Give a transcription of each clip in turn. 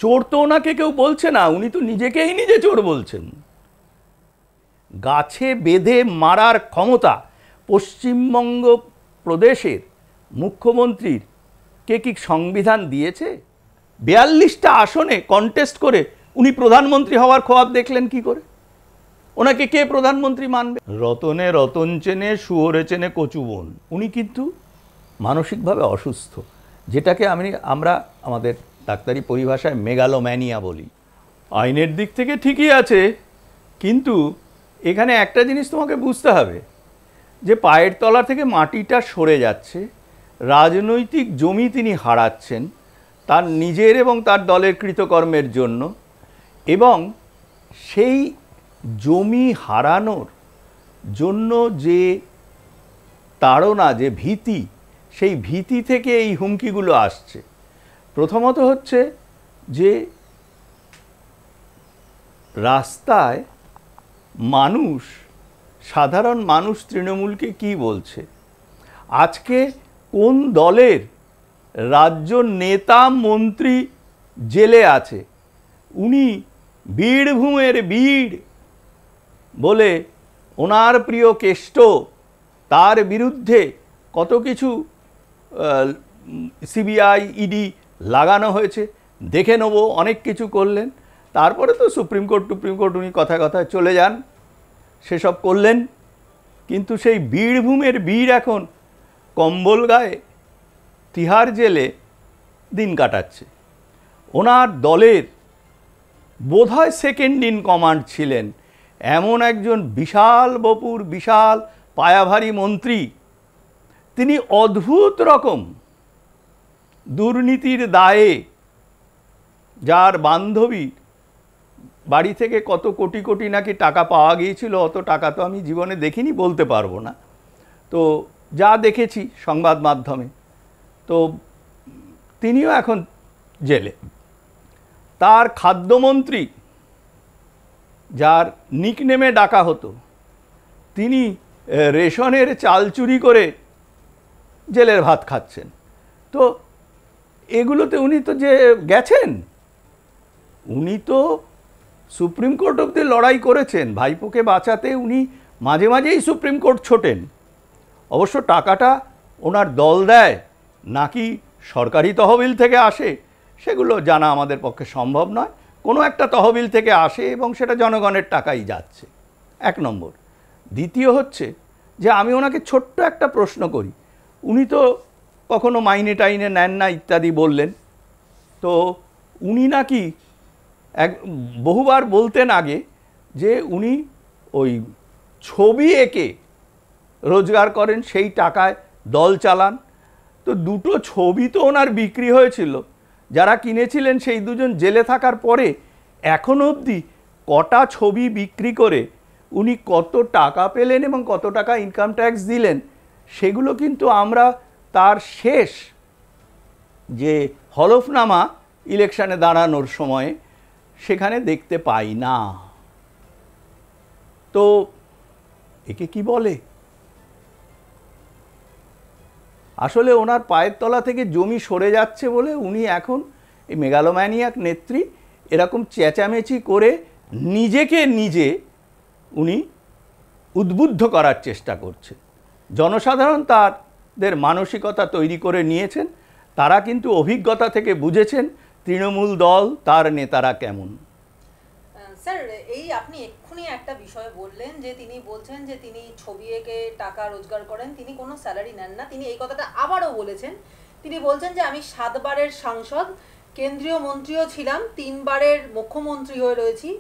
চোর তো ওনাকে কেউ বলছে না, উনি তো নিজেকেই নিজে চোর বলছেন। গাছে বেঁধে মারার ক্ষমতা পশ্চিমবঙ্গ প্রদেশের মুখ্যমন্ত্রীর কে কি সংবিধান দিয়েছে? 42টা আসনে কন্টেস্ট করে উনি প্রধানমন্ত্রী হওয়ার খোয়াব দেখলেন কি করে? ওনাকে কে প্রধানমন্ত্রী মানবে? রতনে রতন চেনে, শুয়োরে চেনে কচুবন। উনি কিন্তু মানসিকভাবে অসুস্থ, যেটাকে আমরা আমাদের ডাক্তারি পরিভাষায় মেগালোম্যানিয়া বলি। আইনের দিক থেকে ঠিকই আছে, কিন্তু এখানে একটা জিনিস তোমাকে বুঝতে হবে, যে পায়ের তলা থেকে মাটিটা সরে যাচ্ছে, রাজনৈতিক জমি তিনি হারাচ্ছেন তার নিজের এবং তার দলের কৃতকর্মের জন্য, এবং সেই জমি হারানোর জন্য যে তাড়না, যে ভীতি, সেই ভীতি থেকে এই হুমকিগুলো আসছে। প্রথমত হচ্ছে যে রাস্তায় মানুষ, সাধারণ মানুষ তৃণমূলকে কি বলছে। আজকে কোন দলের রাজ্য নেতা মন্ত্রী জেলে আছে, উনি বীরভূমের বীর বলে ওনার প্রিয় কেষ্ট, তার বিরুদ্ধে কত কিছু সিবিআই ইডি লাগানো হয়েছে, দেখে নেব, অনেক কিছু করলেন। তারপরে তো সুপ্রিম কোর্ট উনি কথায় কথায় চলে যান, সেসব করলেন। কিন্তু সেই বীরভূমের বীর এখন কম্বল গায়ে তিহার জেলে দিন কাটাচ্ছে। ওনার দলের বোধহয় সেকেন্ড ইন কমান্ড ছিলেন এমন একজন বিশাল বপুর, বিশাল পায়াভারী মন্ত্রী, তিনি অদ্ভুত রকম দুর্নীতির দায়ে, যার বান্ধবী বাড়ি থেকে কত কোটি কোটি নাকি টাকা পাওয়া গিয়েছিল, অত টাকা তো আমি জীবনে দেখিনি, বলতে পারবো না, তো যা দেখেছি সংবাদ মাধ্যমে, তো তিনিও এখন জেলে। তার খাদ্যমন্ত্রী, যার নিকনেমে ডাকা হতো, তিনি রেশনের চাল চুরি করে জেলের ভাত খাচ্ছেন। তো এগুলোতে উনি তো যে গেছেন, উনি তো সুপ্রিম কোর্ট অবধি লড়াই করেছেন, ভাইপোকে বাঁচাতে উনি মাঝে মাঝেই সুপ্রিম কোর্ট ছোটেন। অবশ্য টাকাটা ওনার দল দেয় নাকি সরকারি তহবিল থেকে আসে সেগুলো জানা আমাদের পক্ষে সম্ভব নয়, কোনো একটা তহবিল থেকে আসে এবং সেটা জনগণের টাকাই যাচ্ছে, এক নম্বর। দ্বিতীয় হচ্ছে যে আমি ওনাকে ছোট্ট একটা প্রশ্ন করি, উনি তো কখনো মাইনে টাইনে নেন না ইত্যাদি বললেন, তো উনি নাকি বহুবার বলতেন আগে যে উনি ওই ছবি এঁকে রোজগার করেন, সেই টাকায় দল চালান। তো দুটো ছবি তো ওনার বিক্রি হয়েছিল, যারা কিনেছিলেন সেই দুজন জেলে থাকার পরে এখনো অবধি কটা ছবি বিক্রি করে উনি কত টাকা পেলেন এবং কত টাকা ইনকাম ট্যাক্স দিলেন, সেগুলো কিন্তু আমরা তার শেষ যে হলফনামা ইলেকশনে দাঁড়ানোর সময়ে সেখানে দেখতে পাই না। তো একে কি বলে? আসলে ওনার পায়ের তলা থেকে জমি সরে যাচ্ছে বলে উনি এখন এই মেগালোম্যানিয়াক নেত্রী এরকম চেঁচামেচি করে নিজেকে নিজে উনি উদ্বুদ্ধ করার চেষ্টা করছে। জনসাধারণ তাদের মানসিকতা তৈরি করে নিয়েছেন, তারা কিন্তু অভিজ্ঞতা থেকে বুঝেছেন তৃণমূল দল, তার নেতারা কেমন। স্যার, এই আপনি এক্ষুনি একটা বিষয় বললেন যে তিনি বলছেন যে তিনি ছবি এঁকে টাকা রোজগার করেন, তিনি কোনো স্যালারি নেন না। তিনি এই কথাটা আবারও বলেছেন, তিনি বলছেন যে আমি 7 বারের সাংসদ, কেন্দ্রীয় মন্ত্রীও ছিলাম, 3 বারের মুখ্যমন্ত্রী হয়ে রয়েছি,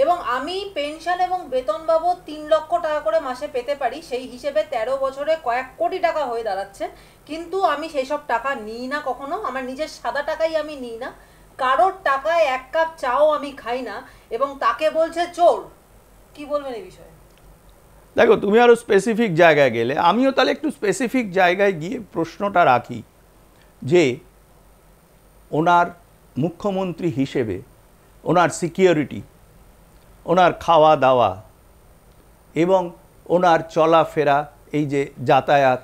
এবং আমি পেনশন এবং বেতন বাবদ 3 লক্ষ টাকা করে মাসে পেতে পারি, সেই হিসেবে 13 বছরে কয়েক কোটি টাকা হয়ে দাঁড়াচ্ছে, কিন্তু আমি সেই সব টাকা নিই না কখনো, আমার নিজের সাদা টাকাই আমি নিই না, কারোর টাকায় 1 কাপ চাও আমি খাই না, এবং তাকে বলছে চোর। কি বলবেন এই বিষয়ে? দেখো, তুমি আরও স্পেসিফিক জায়গায় গেলে, আমিও তাহলে একটু স্পেসিফিক জায়গায় গিয়ে প্রশ্নটা রাখি যে ওনার মুখ্যমন্ত্রী হিসেবে ওনার সিকিউরিটি, ওনার খাওয়া দাওয়া এবং ওনার চলাফেরা, এই যে যাতায়াত,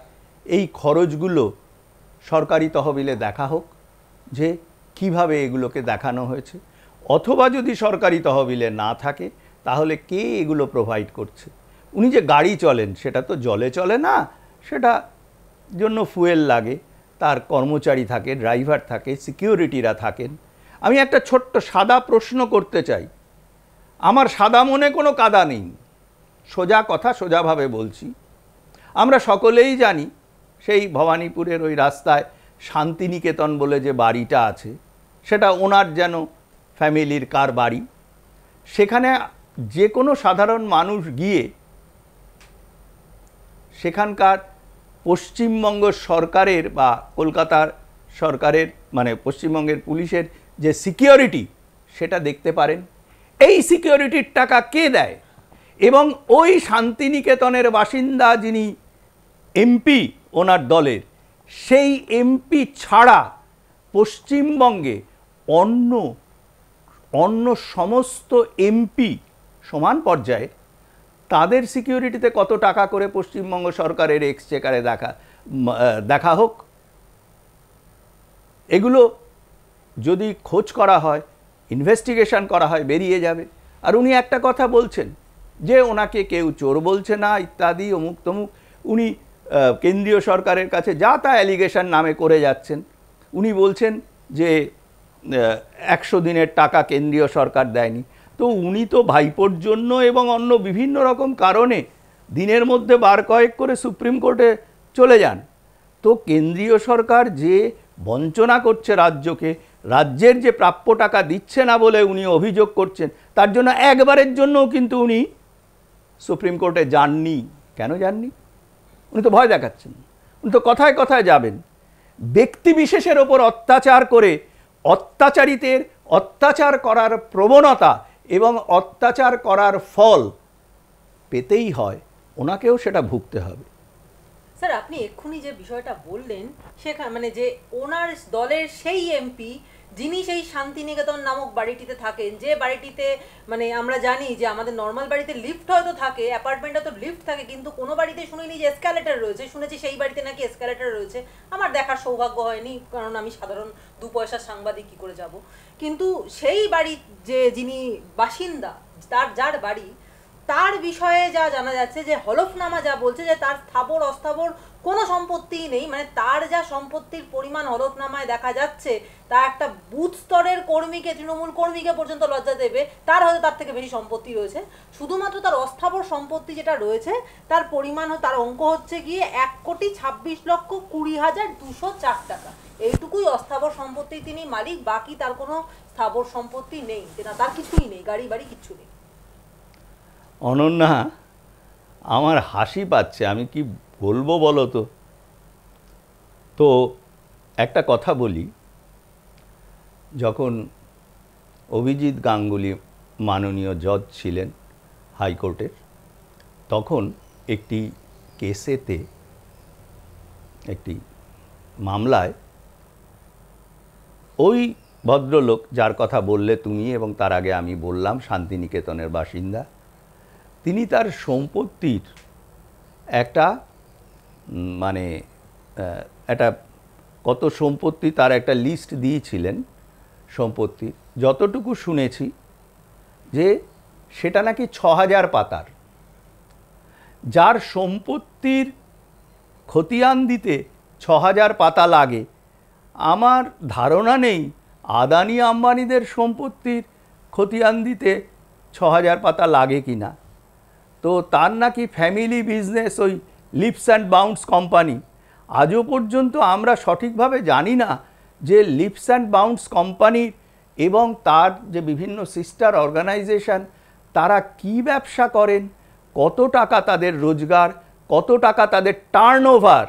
এই খরচগুলো সরকারি তহবিলে দেখা হোক যে কিভাবে এগুলোকে দেখানো হয়েছে, অথবা যদি সরকারি তহবিলে না থাকে তাহলে কে এগুলো প্রোভাইড করছে। উনি যে গাড়ি চলেন সেটা তো জলে চলে না, সেটা জন্য ফুয়েল লাগে, তার কর্মচারী থাকে, ড্রাইভার থাকে, সিকিউরিটিরা থাকেন। আমি একটা ছোট্ট সাদা প্রশ্ন করতে চাই, আমার সাদা মনে কোনো কাদা নেই, সোজা কথা সোজাভাবে বলছি। আমরা সকলেই জানি সেই ভবানীপুরের ওই রাস্তায় শান্তিনিকেতন বলে যে বাড়িটা আছে, সেটা ওনার যেন ফ্যামিলির কার বাড়ি। সেখানে যে কোনো সাধারণ মানুষ গিয়ে সেখানকার পশ্চিমবঙ্গ সরকারের বা কলকাতার সরকারের মানে পশ্চিমবঙ্গের পুলিশের যে সিকিউরিটি সেটা দেখতে পারেন। এই সিকিউরিটির টাকা কে দেয়? এবং ওই শান্তিনিকেতনের বাসিন্দা যিনি এমপি ওনার দলের, সেই এমপি ছাড়া পশ্চিমবঙ্গে অন্য সমস্ত এমপি সমান পর্যায়ে তাদের সিকিউরিটিতে কত টাকা করে পশ্চিমবঙ্গ সরকারের এক্সচেকারে দেখা হোক। এগুলো যদি খোঁজ করা হয়, ইনভেস্টিগেশন করা হয়, বেরিয়ে যাবে। আর উনি একটা কথা বলছেন যে ওনাকে কেউ চোর বলছে না ইত্যাদি অমুক তমুক, উনি কেন্দ্রীয় সরকারের কাছে যা তা অ্যালিগেশন নামে করে যাচ্ছেন। উনি বলছেন যে 100 দিনের টাকা কেন্দ্রীয় সরকার দেয়নি। তো উনি তো ভাইপোর জন্য এবং অন্য বিভিন্ন রকম কারণে দিনের মধ্যে বার কয়েক করে সুপ্রিম কোর্টে চলে যান। তো কেন্দ্রীয় সরকার যে বঞ্চনা করছে রাজ্যকে, রাজ্যের যে প্রাপ্য টাকা দিচ্ছে না বলে উনি অভিযোগ করছেন, তার জন্য একবারের জন্যও কিন্তু উনি সুপ্রিম কোর্টে যাননি। কেন যাননি? উনি তো ভয় দেখাচ্ছেন, উনি তো কথায় কথায় যাবেন। ব্যক্তি বিশেষের ওপর অত্যাচার করে অত্যাচারিতের অত্যাচার করার প্রবণতা এবং অত্যাচার করার ফল পেতেই হয়, ওনাকেও সেটা ভুগতে হবে। স্যার, আপনি এক্ষুনি যে বিষয়টা বললেন সেখানে মানে যে ওনার দলের সেই এমপি যিনি সেই শান্তিনিকেতন নামক বাড়িটিতে থাকেন, যে বাড়িটিতে মানে আমরা জানি যে আমাদের নর্মাল বাড়িতে লিফট হয়তো থাকে, অ্যাপার্টমেন্টে তো লিফট থাকে, কিন্তু কোনো বাড়িতে শুনিনি যে এসকালেটর রয়েছে। শুনেছি সেই বাড়িতে নাকি এসকালেটর রয়েছে। আমার দেখার সৌভাগ্য হয়নি, কারণ আমি সাধারণ 2 পয়সার সাংবাদিক কী করে যাব। কিন্তু সেই বাড়ির যে যিনি বাসিন্দা, যার বাড়ি, তার বিষয়ে যা জানা যাচ্ছে যে হলফনামা যা বলছে যে তার স্থাবর অস্থাবর কোনো সম্পত্তিই নেই। মানে তার যা সম্পত্তির পরিমাণ হলফনামায় দেখা যাচ্ছে তা একটা বুথ স্তরের কর্মীকে, তৃণমূল কর্মীকে পর্যন্ত লজ্জা দেবে। তার হয়তো তার থেকে বেশি সম্পত্তি রয়েছে। শুধুমাত্র তার অস্থাবর সম্পত্তি যেটা রয়েছে তার পরিমাণ, তার অঙ্ক হচ্ছে গিয়ে 1,26,20,204 টাকা। এইটুকুই অস্থাবর সম্পত্তি তিনি মালিক, বাকি তার কোনো স্থাবর সম্পত্তি নেই, তার কিছুই নেই, গাড়ি বাড়ি কিচ্ছু নেই। অনন্যা, আমার হাসি পাচ্ছে, আমি কি বলবো বলো তো। তো একটা কথা বলি, যখন অভিজিৎ গাঙ্গুলি মাননীয় জজ ছিলেন হাইকোর্টের, তখন একটি কেসেতে, একটি মামলায় ওই ভদ্রলোক যার কথা বললে তুমি এবং তার আগে আমি বললাম, শান্তিনিকেতনের বাসিন্দা, তিনি তার সম্পত্তির একটা মানে একটা কত সম্পত্তি তার একটা লিস্ট দিয়েছিলেন সম্পত্তির। যতটুকু শুনেছি যে সেটা নাকি 6000 পাতার। যার সম্পত্তির খতিয়ান দিতে 6000 পাতা লাগে, আমার ধারণা নেই আদানি আম্বানিদের সম্পত্তির খতিয়ান দিতে 6000 পাতা লাগে কি না। তো তার নাকি ফ্যামিলি বিজনেস ওই লিপস অ্যান্ড বাউন্ডস কোম্পানি। আজও পর্যন্ত আমরা সঠিকভাবে জানি না যে লিপস অ্যান্ড বাউন্ডস কোম্পানির এবং তার যে বিভিন্ন সিস্টার অর্গানাইজেশন, তারা কি ব্যবসা করেন, কত টাকা তাদের রোজগার, কত টাকা তাদের টার্নওভার,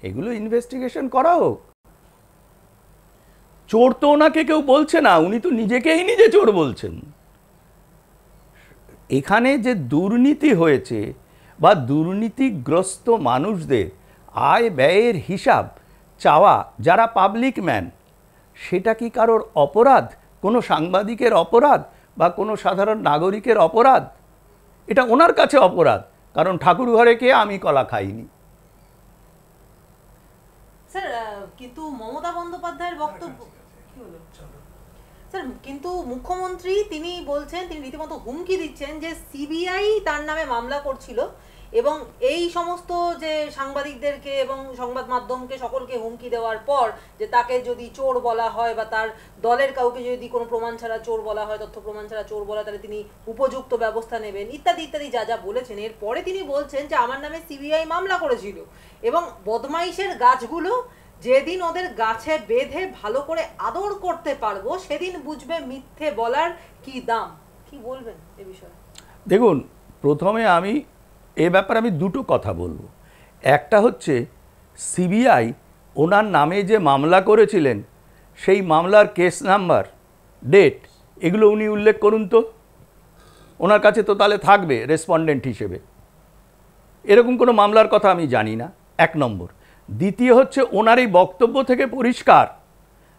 এগুলো ইনভেস্টিগেশন করা হোক। চোর তো ওনাকে কেউ বলছে না, উনি তো নিজেকেই নিজে চোর বলছেন। এখানে যে দুর্নীতি হয়েছে বা দুর্নীতিগ্রস্ত মানুষদের আয় ব্যয়ের হিসাব চাওয়া যারা পাবলিক ম্যান, সেটা কি কারোর অপরাধ? কোনো সাংবাদিকের অপরাধ বা কোনো সাধারণ নাগরিকের অপরাধ? এটা ওনার কাছে অপরাধ, কারণ ঠাকুর ঘরে কে আমি কলা খাইনি। স্যার, কিন্তু মমতা বন্দ্যোপাধ্যায়ের বক্তব্য স্যার কিন্তু মুখ্যমন্ত্রী তিনি বলছেন, তিনি রীতিমতো হুমকি দিচ্ছেন যে সিবিআই তার নামে মামলা করছিল এবং এই সমস্ত যে সাংবাদিকদেরকে এবং সংবাদ মাধ্যমকে সকলকে হুমকি দেওয়ার পর যে তাকে যদি চোর বলা হয় বা তার দলের কাউকে যদি কোনো প্রমাণ ছাড়া চোর বলা হয়, তথ্য প্রমাণ ছাড়া চোর বলা, তাহলে তিনি উপযুক্ত ব্যবস্থা নেবেন ইত্যাদি ইত্যাদি যা যা বলেছেন। এরপরে তিনি বলছেন যে আমার নামে সিবিআই মামলা করেছিল এবং বদমাইশের গাছগুলো যেদিন ওদের গাছে বেঁধে ভালো করে আদর করতে পারবো সেদিন বুঝবে মিথ্যে বলার কি দাম। কি বলবেন এ বিষয়ে? দেখুন, প্রথমে আমি এ ব্যাপারে আমি দুটো কথা বলবো। একটা হচ্ছে সিবিআই ওনার নামে যে মামলা করেছিলেন সেই মামলার কেস নাম্বার, ডেট, এগুলো উনি উল্লেখ করুন তো। ওনার কাছে তো তাহলে থাকবে রেসপন্ডেন্ট হিসেবে। এরকম কোনো মামলার কথা আমি জানি না, এক নম্বর। দ্বিতীয় হচ্ছে ওনার এই বক্তব্য থেকে পরিষ্কার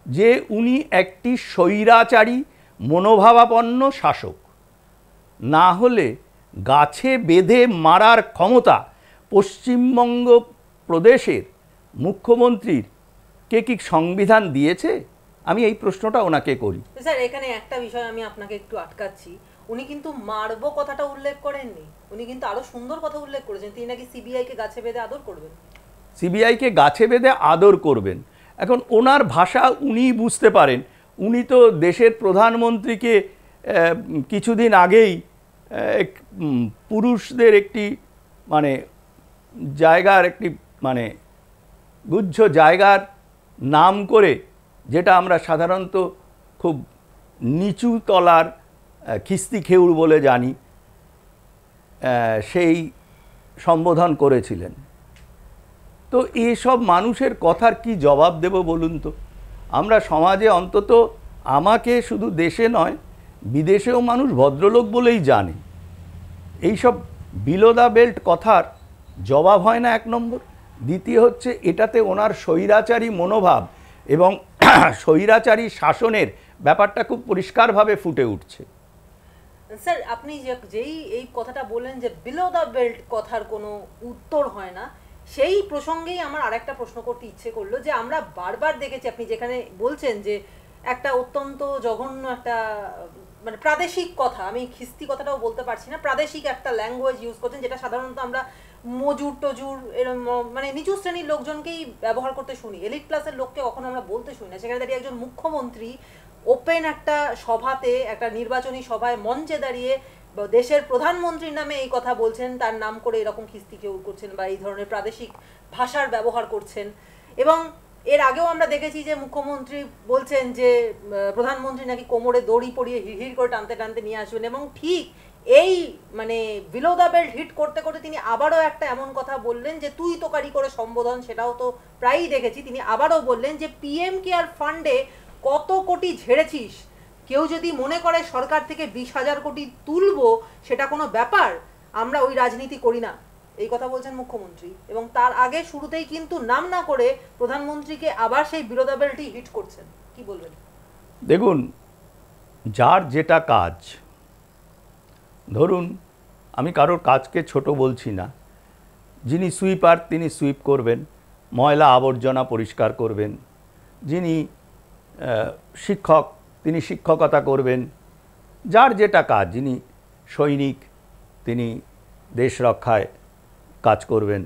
যে উনি একটি স্বৈরাচারী মনোভাবাপন্ন শাসক। না হলে গাছে বেঁধে মারার ক্ষমতা পশ্চিমবঙ্গ প্রদেশের মুখ্যমন্ত্রীর কে কি সংবিধান দিয়েছে? আমি এই প্রশ্নটা ওনাকে করি। স্যার এখানে একটা বিষয় আমি আপনাকে একটু আটকাচ্ছি। উনি কিন্তু মারবো কথাটা উল্লেখ করেননি, উনি কিন্তু আরো সুন্দর কথা উল্লেখ করেছেন। তিনি নাকি সিবিআই কে গাছে বেঁধে আদর করবেন। সিবিআইকে গাছে বেঁধে আদর করবেন। এখন ওনার ভাষা উনি বুঝতে পারেন। উনি তো দেশের প্রধানমন্ত্রীকে কিছুদিন আগেই পুরুষদের একটি মানে জায়গার একটি মানে গুচ্ছ জায়গার নাম করে, যেটা আমরা সাধারণত খুব নিচু তলার খিস্তি খেউর বলে জানি, সেই সম্বোধন করেছিলেন। তো এসব মানুষের কথার কি জবাব দেব বলুন তো? আমরা সমাজে অন্তত আমাকে শুধু দেশে নয় বিদেশেও মানুষ ভদ্রলোক বলেই জানে। এইসব বিলো দ্য বেল্ট কথার জবাব হয় না, এক নম্বর। দ্বিতীয় হচ্ছে এটাতে ওনার স্বৈরাচারী মনোভাব এবং স্বৈরাচারী শাসনের ব্যাপারটা খুব পরিষ্কারভাবে ফুটে উঠছে। স্যার আপনি যেই এই কথাটা বললেন যে বিলো দ্য বেল্ট কথার কোনো উত্তর হয় না, সেই প্রসঙ্গেই আমার আরেকটা প্রশ্ন করতে ইচ্ছে করলো যে আমরা বারবার দেখেছি আপনি যেখানে বলছেন যে একটা অত্যন্ত জঘন্য একটা মানে প্রাদেশিক কথা, আমি খিস্তি কথাটাও বলতে পারছি না, প্রাদেশিক একটা ল্যাঙ্গুয়েজ ইউজ করছেন যেটা সাধারণত আমরা মজুর টজুর এরকম মানে নিচু শ্রেণীর লোকজনকেই ব্যবহার করতে শুনি, এলিট ক্লাসের লোককে কখনো আমরা বলতে শুনি না। সেখানে দাঁড়িয়ে একজন মুখ্যমন্ত্রী ওপেন একটা সভাতে, একটা নির্বাচনী সভায় মঞ্চে দাঁড়িয়ে দেশের প্রধানমন্ত্রীর নামে এই কথা বলছেন, তার নাম করে এরকম খিস্তি কেউ করছেন বা এই ধরনের প্রাদেশিক ভাষার ব্যবহার করছেন। এবং এর আগেও আমরা দেখেছি যে মুখ্যমন্ত্রী বলছেন যে প্রধানমন্ত্রী নাকি কোমরে দড়ি পরিয়ে হিড় করে টানতে টানতে নিয়ে আসবেন, এবং ঠিক এই মানে বিলো দ্য বেল্ট হিট করতে করতে তিনি আবারও একটা এমন কথা বললেন যে তুই তোকারি করে সম্বোধন, সেটাও তো প্রায়ই দেখেছি। তিনি আবারও বললেন যে পিএম কেয়ার ফান্ডে কত কোটি ঝেড়েছিস, কেউ যদি মনে করে সরকার থেকে 20,000 কোটি তুলবো সেটা কোনো ব্যাপার, আমরা ওই রাজনীতি করি না, এই কথা বলছেন মুখ্যমন্ত্রী। এবং তার আগে শুরুতেই কিন্তু নাম না করে প্রধানমন্ত্রীকে আবার সেই বিলো দ্য বেল্টই হিট করছেন। কি বলবেন? দেখুন, যার যেটা কাজ, ধরুন আমি কারোর কাজকে ছোট বলছি না, যিনি সুইপার তিনি সুইপ করবেন, ময়লা আবর্জনা পরিষ্কার করবেন, যিনি শিক্ষক তিনি শিক্ষকতা করবেন, যার যেটা কাজ, যিনি সৈনিক তিনি দেশ রক্ষায় কাজ করবেন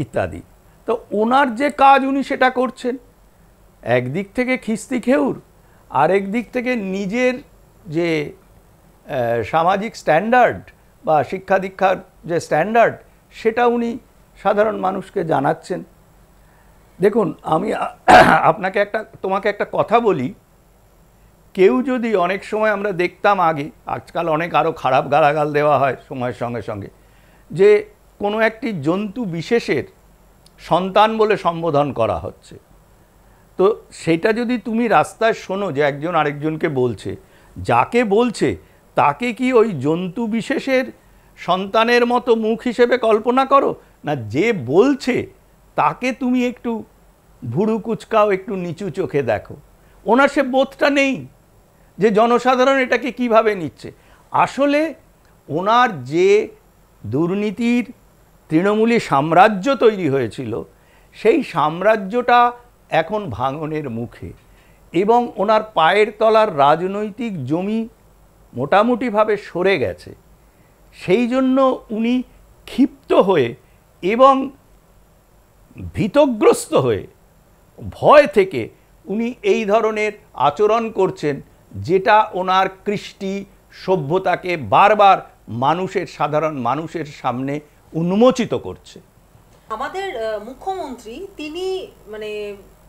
ইত্যাদি। তো ওনার যে কাজ উনি সেটা করছেন। একদিক থেকে খিস্তি খেউর, আরেক দিক থেকে নিজের যে সামাজিক স্ট্যান্ডার্ড বা শিক্ষা দীক্ষার যে স্ট্যান্ডার্ড সেটা উনি সাধারণ মানুষকে জানাচ্ছেন। দেখুন, আমি আপনাকে তোমাকে একটা কথা বলি, কেউ যদি অনেক সময় আমরা দেখতাম আগে, আজকাল অনেক আরও খারাপ গালাগাল দেওয়া হয় সময়ের সঙ্গে সঙ্গে, যে কোনো একটি জন্তু বিশেষের সন্তান বলে সম্বোধন করা হচ্ছে, তো সেটা যদি তুমি রাস্তায় শোনো যে একজন আরেকজনকে বলছে, যাকে বলছে তাকে কি ওই জন্তু বিশেষের সন্তানের মতো মুখ হিসেবে কল্পনা করো, না যে বলছে তাকে তুমি একটু ভুরু কুচকাও, একটু নিচু চোখে দেখো? ওনার সে বোধটা নেই যে জনসাধারণ এটাকে কিভাবে নিচ্ছে। আসলে ওনার যে দুর্নীতির তৃণমূলী সাম্রাজ্য তৈরি হয়েছিল সেই সাম্রাজ্যটা এখন ভাঙনের মুখে, এবং ওনার পায়ের তলার রাজনৈতিক জমি মোটামুটিভাবে সরে গেছে, সেই জন্য উনি ক্ষিপ্ত হয়ে এবং ভীতগ্রস্ত হয়ে ভয় থেকে উনি এই ধরনের আচরণ করছেন, যেটা ওনার কৃষ্টি সভ্যতাকে বারবার সাধারণ মানুষের সামনে উন্মোচিত করছে। আমাদের মুখ্যমন্ত্রী তিনি মানে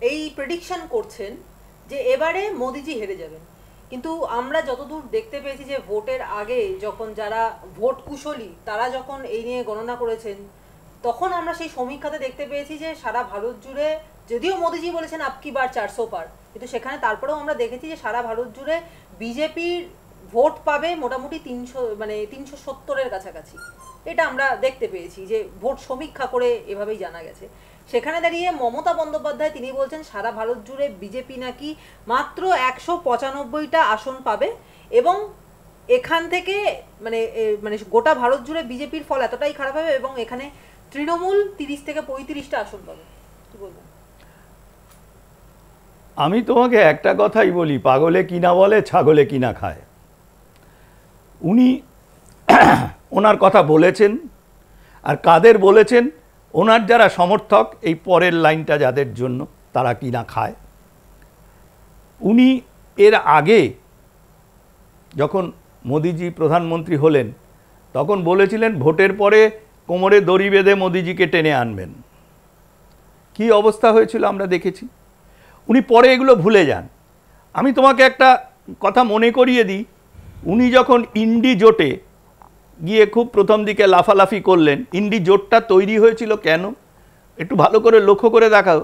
এই প্রেডিকশন করছেন যে এবারে মোদিজি হেরে যাবেন, কিন্তু আমরা যতদূর দেখতে পেয়েছি যে ভোটের আগে যখন যারা ভোট কুশলী তারা যখন এই নিয়ে গণনা করেছেন, তখন আমরা সেই সমীক্ষাতে দেখতে পেয়েছি যে সারা ভারত জুড়ে, যদিও মোদিজি বলেছেন আপকি বার 400 পার, কিন্তু সেখানে তারপরেও আমরা দেখেছি যে সারা ভারত জুড়ে বিজেপির ভোট পাবে মোটামুটি 370-এর কাছাকাছি। এটা আমরা দেখতে পেয়েছি যে ভোট সমীক্ষা করে এভাবেই জানা গেছে। সেখানে দাঁড়িয়ে মমতা বন্দ্যোপাধ্যায় তিনি বলছেন সারা ভারত জুড়ে বিজেপি নাকি মাত্র 195টা আসন পাবে, এবং এখান থেকে মানে গোটা ভারত জুড়ে বিজেপির ফল এতটাই খারাপ হবে এবং এখানে তৃণমূল 30 থেকে 35টা আসন পাবে। কি বলবেন? আমি তোমাকে একটা কথাই বলি, পাগলে কিনা বলে ছাগলে কিনা খায়। উনি ওনার কথা বলেছেন, আর কাদের বলেছেন? ওনার যারা সমর্থক, এই পরের লাইনটা যাদের জন্য, তারা কিনা খায়। উনি এর আগে যখন মোদিজি প্রধানমন্ত্রী হলেন তখন বলেছিলেন ভোটের পরে কোমরে দড়ি বেঁধে মোদিজিকে টেনে আনবেন। কি অবস্থা হয়েছিল আমরা দেখেছি। উনি পরে এগুলো ভুলে যান। আমি তোমাকে একটা কথা মনে করিয়ে দিই, উনি যখন ইন্ডি জোটে গিয়ে খুব প্রথম দিকে লাফালাফি করলেন, ইন্ডি জোটটা তৈরি হয়েছিল কেন একটু ভালো করে লক্ষ্য করে দেখাও।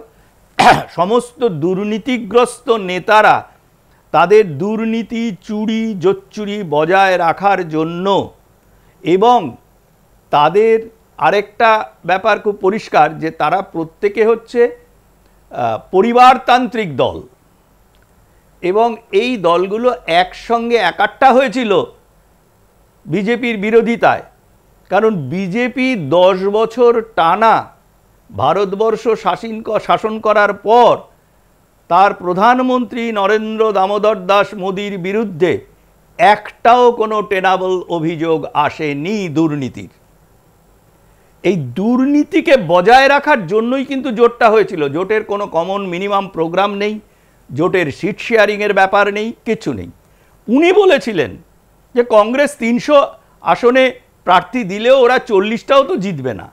সমস্ত দুর্নীতিগ্রস্ত নেতারা তাদের দুর্নীতি চুরি জোচ্চুরি বজায় রাখার জন্য, এবং তাদের আরেকটা ব্যাপার খুব পরিষ্কার যে তারা প্রত্যেকে হচ্ছে পরিবারতান্ত্রিক দল, এবং এই দলগুলো একসঙ্গে একাট্টা হয়েছিল বিজেপির বিরোধিতায়। কারণ বিজেপি 10 বছর টানা ভারতবর্ষ শাসন করার পর তার প্রধানমন্ত্রী নরেন্দ্র দামোদর দাস মোদির বিরুদ্ধে একটাও কোনো টেনাবল অভিযোগ আসেনি দুর্নীতির। এই দুর্নীতিকে বজায় রাখার জন্যই কিন্তু জোটটা হয়েছিল। জোটের কোনো কমন মিনিমাম প্রোগ্রাম নেই, জোটের সিট শেয়ারিংয়ের ব্যাপার নেই, কিছু নেই। উনি বলেছিলেন যে কংগ্রেস 300 আসনে প্রার্থী দিলেও ওরা 40টাও তো জিতবে না,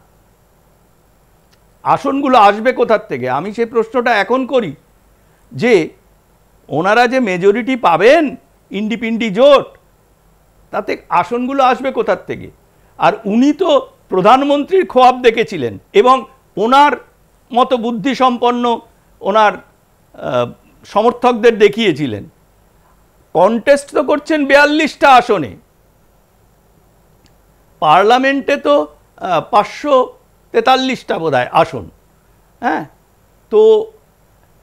আসনগুলো আসবে কোথার থেকে? আমি সেই প্রশ্নটা এখন করি যে ওনারা যে মেজরিটি পাবেন ইন্ডিপেন্ডি জোট, তাতে আসনগুলো আসবে কোথার থেকে? আর উনি তো প্রধানমন্ত্রীর খোয়াব দেখেছিলেন এবং ওনার মতো বুদ্ধিসম্পন্ন ওনার সমর্থকদের দেখিয়েছিলেন। কন্টেস্ট তো করছেন 42টা আসনে, পার্লামেন্টে তো 543টা বোধহয় আসন। হ্যাঁ, তো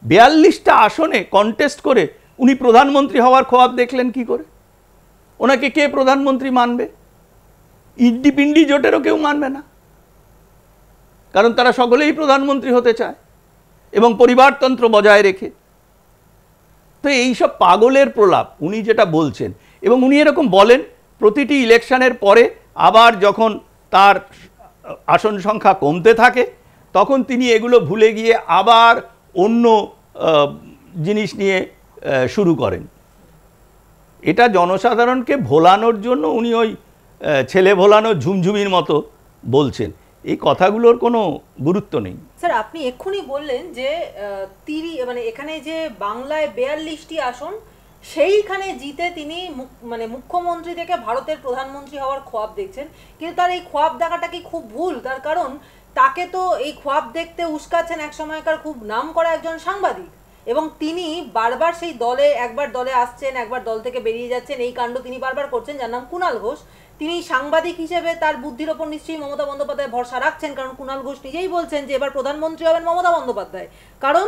42টা আসনে কন্টেস্ট করে উনি প্রধানমন্ত্রী হওয়ার খোয়াব দেখলেন কি করে? ওনাকে কে প্রধানমন্ত্রী মানবে? ইন্ডিপেন্ডি জোটেরও কেউ মানবে না, কারণ তারা সকলেই প্রধানমন্ত্রী হতে চায় এবং পরিবারতন্ত্র বজায় রেখে। তো এইসব পাগলের প্রলাপ উনি যেটা বলছেন, এবং উনি এরকম বলেন প্রতিটি ইলেকশনের পরে, আবার যখন তার আসন সংখ্যা কমতে থাকে তখন তিনি এগুলো ভুলে গিয়ে আবার অন্য জিনিস নিয়ে শুরু করেন। এটা জনসাধারণকে ভোলানোর জন্য উনি ওই ছেলে ভোলানো ঝুমঝুমির মতো বলছেন। এই কথাগুলোর কোনো গুরুত্ব নেই। স্যার, আপনি এক্ষুনি বললেন যে এখানে যে বাংলায় 42টি আসন, সেইখানে জিতে তিনি মুখ্যমন্ত্রী থেকে ভারতের প্রধানমন্ত্রী হওয়ার খোয়াব দেখছেন, কিন্তু তার এই খোয়াব দেখাটা কি খুব ভুল? তার কারণ তাকে তো এই খোয়াব দেখতে উস্কাচ্ছেন এক সময়কার খুব নাম করা একজন সাংবাদিক, এবং তিনি বারবার সেই দলে, একবার দলে আসছেন, একবার দল থেকে বেরিয়ে যাচ্ছেন, এই কাণ্ড তিনি বারবার করছেন, যার নাম কুণাল ঘোষ। তিনি সাংবাদিক হিসেবে তার বুদ্ধির ওপর নিশ্চয়ই মমতা বন্দ্যোপাধ্যায় ভরসা রাখছেন, কারণ কুণাল ঘোষ নিজেই বলছেন যে এবার প্রধানমন্ত্রী হবেন মমতা বন্দ্যোপাধ্যায়, কারণ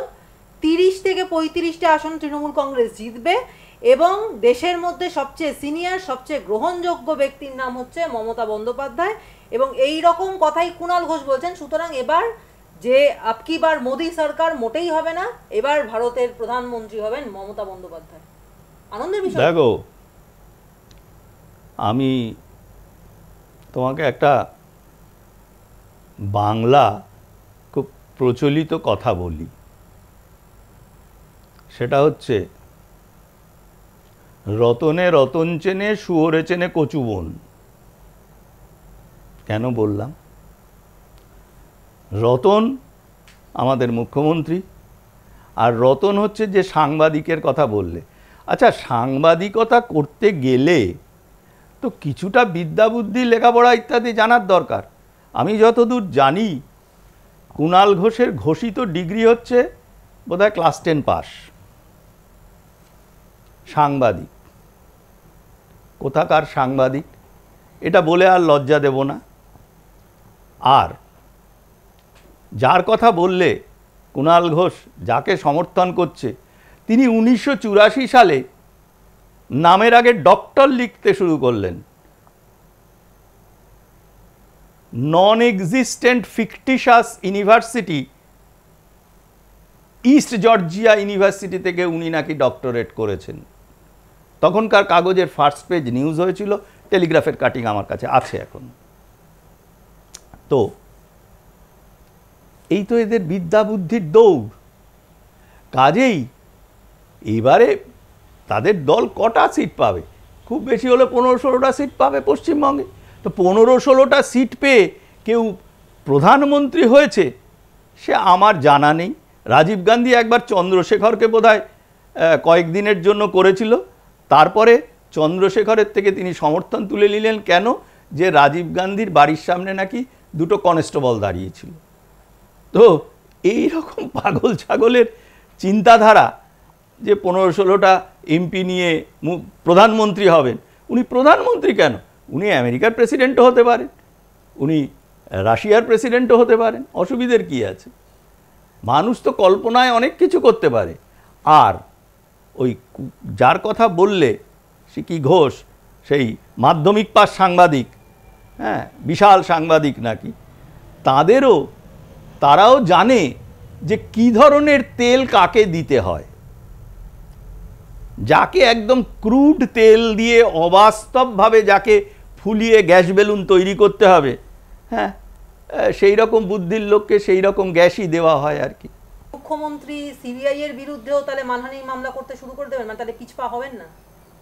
30 থেকে 35টা আসন তৃণমূল কংগ্রেস জিতবে, এবং দেশের মধ্যে সবচেয়ে সিনিয়র, সবচেয়ে গ্রহণযোগ্য ব্যক্তির নাম হচ্ছে মমতা বন্দ্যোপাধ্যায়, এবং এই রকম কথাই কুণাল ঘোষ বলছেন। সুতরাং এবার যে আপকি বার মোদী সরকার মোটেই হবে না, এবার ভারতের প্রধানমন্ত্রী হবেন মমতা বন্দ্যোপাধ্যায়। আনন্দের বিষয়। দেখো, আমি তোমাকে একটা বাংলা খুব প্রচলিত কথা বলি, সেটা হচ্ছে রতনে রতন চেনে শুয়োরে চেনে কচুবন। কেন বললাম? রতন আমাদের মুখ্যমন্ত্রী, আর রতন হচ্ছে যে সাংবাদিকের কথা বললে। আচ্ছা, সাংবাদিকতা করতে গেলে তো কিছুটা বিদ্যা বুদ্ধি লেখাপড়া ইত্যাদি জানার দরকার। আমি যতদূর জানি কুণাল ঘোষের ঘোষিত ডিগ্রি হচ্ছে বোধহয় ক্লাস 10 পাস। সাংবাদিক কোথাকার সাংবাদিক এটা বলে আর লজ্জা দেব না। আর যার কথা বললে কুণাল ঘোষ যাকে সমর্থন করছে, তিনি 1984 সালে নামের আগে ডক্টর লিখতে শুরু করলেন। Non existent fictitious university, East Georgia university থেকে উনি নাকি ডক্টরেট করেছেন। তখনকার কাগজের ফার্স্ট পেজ নিউজ হয়েছিল, টেলিগ্রাফের কাটিং আমার কাছে আছে এখন। তো এই তো এদের বিদ্যা বুদ্ধির দৌড়। কাজেই এবারে তাদের দল কটা সিট পাবে? খুব বেশি হলে 15-16টা সিট পাবে পশ্চিমবঙ্গে। তো 15-16টা সিট পেয়ে কেউ প্রধানমন্ত্রী হয়েছে সে আমার জানা নেই। রাজীব গান্ধী একবার চন্দ্রশেখরকে বোধহয় কয়েকদিনের জন্য করেছিল, তারপরে চন্দ্রশেখরের থেকে তিনি সমর্থন তুলে নিলেন। কেন? যে রাজীব গান্ধীর বাড়ির সামনে নাকি 2টো কনস্টেবল দাঁড়িয়েছিল। তো এই রকম পাগল ছাগলের চিন্তাধারা যে 15-16টা এমপি নিয়ে প্রধানমন্ত্রী হবেন। উনি প্রধানমন্ত্রী কেন? উনি আমেরিকার প্রেসিডেন্টও হতে পারেন, উনি রাশিয়ার প্রেসিডেন্টও হতে পারেন, অসুবিধের কি আছে? মানুষ তো কল্পনায় অনেক কিছু করতে পারে। আর ওই যার কথা বললে সে কি ঘোষ, সেই মাধ্যমিক পাস সাংবাদিক, হ্যাঁ, বিশাল সাংবাদিক নাকি, তারাও জানে যে কি ধরনের তেল কাকে দিতে হয়। যাকে একদম ক্রুড তেল দিয়ে অবাস্তবভাবে যাকে ফুলিয়ে গ্যাস বেলুন তৈরি করতে হবে, হ্যাঁ, সেই রকম বুদ্ধির লোককে সেই রকম গ্যাসই দেওয়া হয় আর কি। মুখ্যমন্ত্রী সিবিআই এর বিরুদ্ধেও তাহলে মানহানি মামলা করতে শুরু করে দেবেন? মানে তাহলে পিছপা হবেন না?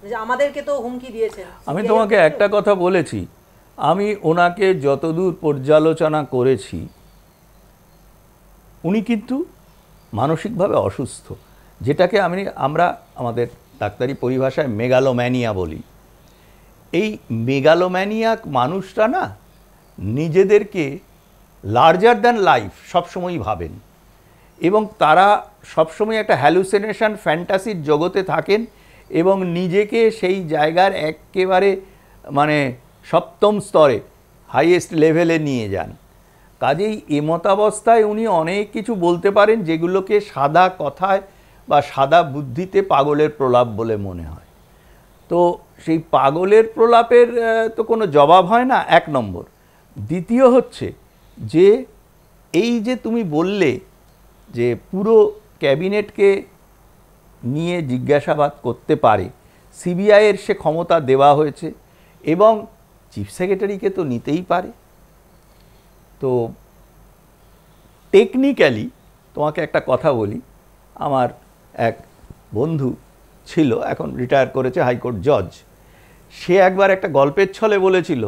যে আমাদেরকে তো হুমকি দিয়েছেন। আমি তোমাকে একটা কথা বলেছি, আমি ওনাকে যতদূর পর্যালোচনা করেছি উনি কিন্তু মানসিকভাবে অসুস্থ, যেটাকে আমরা আমাদের ডাক্তারি পরিভাষায় মেগালোম্যানিয়া বলি। এই মেগালোম্যানিয়াক মানুষরা না নিজেদেরকে লার্জার দ্যান লাইফ সবসময়ই ভাবেন, এবং তারা সবসময় একটা হ্যালুসিনেশন ফ্যান্টাসির জগতে থাকেন এবং নিজেকে সেই জায়গার একেবারে মানে সপ্তম স্তরে হাইয়েস্ট লেভেলে নিয়ে যান। কাজেই এমতাবস্থায় উনি অনেক কিছু বলতে পারেন যেগুলোকে সাদা কথায় বা সাদা বুদ্ধিতে পাগলের প্রলাপ বলে মনে হয়। তো সেই পাগলের প্রলাপের তো কোনো জবাব হয় না, 1 নম্বর। দ্বিতীয় হচ্ছে যে এই যে তুমি বললে যে পুরো ক্যাবিনেটকে নিয়ে জিজ্ঞাসাবাদ করতে পারে, সিবিআইয়ের সে ক্ষমতা দেওয়া হয়েছে এবং চিফ সেক্রেটারিকে তো নিতেই পারে। তো টেকনিক্যালি তোমাকে একটা কথা বলি, আমার এক বন্ধু ছিল, এখন রিটায়ার করেছে, হাইকোর্ট জজ। সে একবার একটা গল্পের ছলে বলেছিল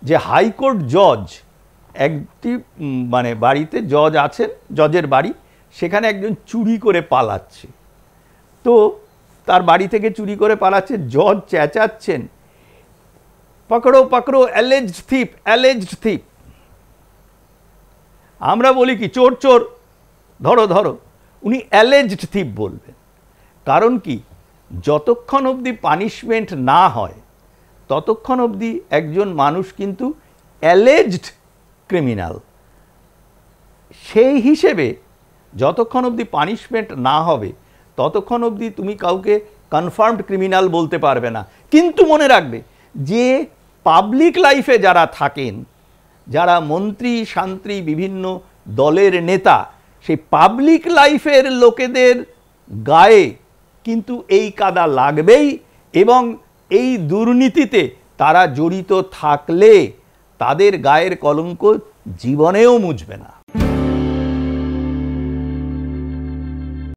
যে হাইকোর্ট জজ একটি মানে বাড়িতে জজ আছেন, জজের বাড়ি, সেখানে একজন চুরি করে পালাচ্ছে। তো তার বাড়ি থেকে চুরি করে পালাচ্ছে, জজ চেঁচাচ্ছেন, পকড়ো পকড়ো অ্যালেজড থিপ, অ্যালেজড থিপ। আমরা বলি কি চোর চোর, ধরো ধরো, উনি অ্যালেজড থিপ বলবেন। কারণ কি, যতক্ষণ অবধি পানিশমেন্ট না হয় ততক্ষণ অবধি একজন মানুষ কিন্তু অ্যালেজড ক্রিমিনাল। সেই হিসেবে যতক্ষণ অবধি পানিশমেন্ট না হবে ততক্ষণ অবধি তুমি কাউকে কনফার্মড ক্রিমিনাল বলতে পারবে না। কিন্তু মনে রাখবে যে পাবলিক লাইফে যারা থাকেন, যারা মন্ত্রী শান্ত্রী বিভিন্ন দলের নেতা, সেই পাবলিক লাইফের লোকেদের গায়ে কিন্তু এই কাদা লাগবেই, এবং এই দুর্নীতিতে তারা জড়িত থাকলে তাদের গায়ের কলঙ্ক জীবনেও মুছবে না।